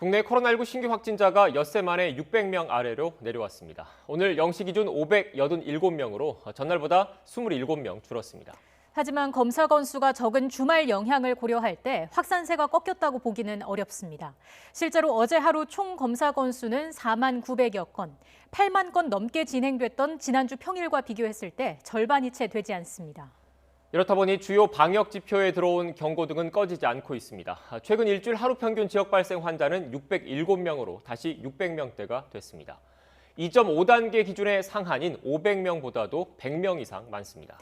국내 코로나19 신규 확진자가 엿새 만에 600명 아래로 내려왔습니다. 오늘 0시 기준 587명으로 전날보다 27명 줄었습니다. 하지만 검사 건수가 적은 주말 영향을 고려할 때 확산세가 꺾였다고 보기는 어렵습니다. 실제로 어제 하루 총 검사 건수는 4만 900여 건, 8만 건 넘게 진행됐던 지난주 평일과 비교했을 때 절반이 채 되지 않습니다. 이렇다 보니 주요 방역 지표에 들어온 경고등은 꺼지지 않고 있습니다. 최근 일주일 하루 평균 지역 발생 환자는 607명으로 다시 600명대가 됐습니다. 2.5단계 기준의 상한인 500명보다도 100명 이상 많습니다.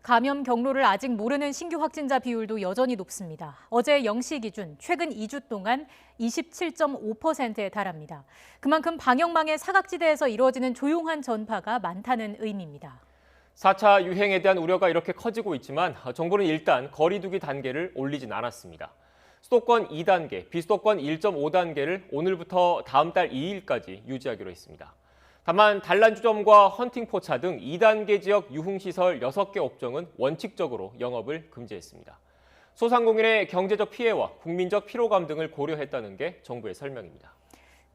감염 경로를 아직 모르는 신규 확진자 비율도 여전히 높습니다. 어제 0시 기준 최근 2주 동안 27.5%에 달합니다. 그만큼 방역망의 사각지대에서 이루어지는 조용한 전파가 많다는 의미입니다. 4차 유행에 대한 우려가 이렇게 커지고 있지만 정부는 일단 거리 두기 단계를 올리진 않았습니다. 수도권 2단계, 비수도권 1.5단계를 오늘부터 다음 달 2일까지 유지하기로 했습니다. 다만 단란주점과 헌팅포차 등 2단계 지역 유흥시설 6개 업종은 원칙적으로 영업을 금지했습니다. 소상공인의 경제적 피해와 국민적 피로감 등을 고려했다는 게 정부의 설명입니다.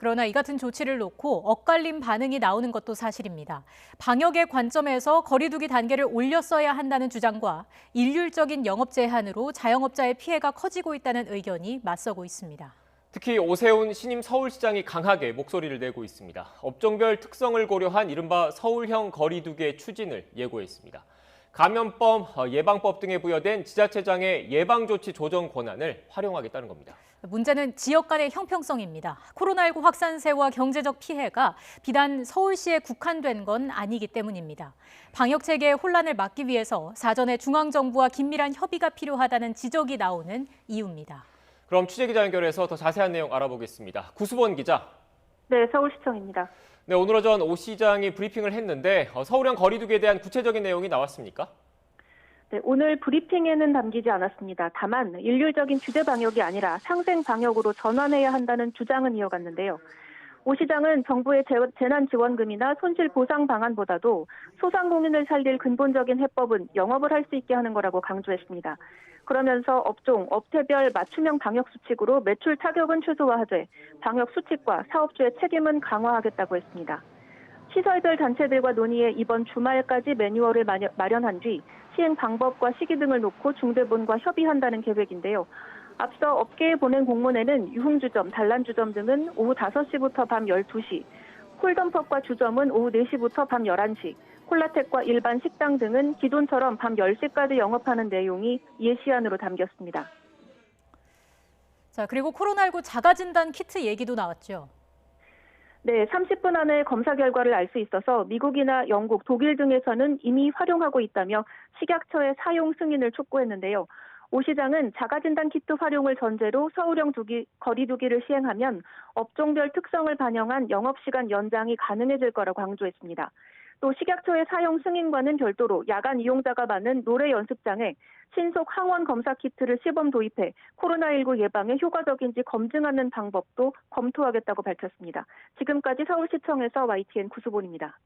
그러나 이 같은 조치를 놓고 엇갈린 반응이 나오는 것도 사실입니다. 방역의 관점에서 거리 두기 단계를 올렸어야 한다는 주장과 일률적인 영업 제한으로 자영업자의 피해가 커지고 있다는 의견이 맞서고 있습니다. 특히 오세훈 신임 서울시장이 강하게 목소리를 내고 있습니다. 업종별 특성을 고려한 이른바 서울형 거리 두기의 추진을 예고했습니다. 감염법, 예방법 등에 부여된 지자체장의 예방조치 조정 권한을 활용하겠다는 겁니다. 문제는 지역 간의 형평성입니다. 코로나19 확산세와 경제적 피해가 비단 서울시에 국한된 건 아니기 때문입니다. 방역체계의 혼란을 막기 위해서 사전에 중앙정부와 긴밀한 협의가 필요하다는 지적이 나오는 이유입니다. 그럼 취재기자 연결해서 더 자세한 내용 알아보겠습니다. 구수본 기자. 네, 서울시청입니다. 네, 오늘 오전 오 시장이 브리핑을 했는데 서울형 거리 두기에 대한 구체적인 내용이 나왔습니까? 네, 오늘 브리핑에는 담기지 않았습니다. 다만 일률적인 규제 방역이 아니라 상생 방역으로 전환해야 한다는 주장은 이어갔는데요. 오 시장은 정부의 재난지원금이나 손실보상 방안보다도 소상공인을 살릴 근본적인 해법은 영업을 할 수 있게 하는 거라고 강조했습니다. 그러면서 업종, 업태별 맞춤형 방역 수칙으로 매출 타격은 최소화하되 방역 수칙과 사업주의 책임은 강화하겠다고 했습니다. 시설별 단체들과 논의해 이번 주말까지 매뉴얼을 마련한 뒤 시행 방법과 시기 등을 놓고 중대본과 협의한다는 계획인데요. 앞서 업계에 보낸 공문에는 유흥주점, 단란주점 등은 오후 5시부터 밤 12시, 콜덤펍과 주점은 오후 4시부터 밤 11시, 콜라텍과 일반 식당 등은 기존처럼 밤 10시까지 영업하는 내용이 예시안으로 담겼습니다. 자, 그리고 코로나19 자가진단 키트 얘기도 나왔죠. 네, 30분 안에 검사 결과를 알 수 있어서 미국이나 영국, 독일 등에서는 이미 활용하고 있다며 식약처의 사용 승인을 촉구했는데요. 오 시장은 자가진단 키트 활용을 전제로 서울형 거리 두기를 시행하면 업종별 특성을 반영한 영업시간 연장이 가능해질 거라고 강조했습니다. 또 식약처의 사용 승인과는 별도로 야간 이용자가 많은 노래 연습장에 신속 항원 검사 키트를 시범 도입해 코로나19 예방에 효과적인지 검증하는 방법도 검토하겠다고 밝혔습니다. 지금까지 서울시청에서 YTN 구수본입니다.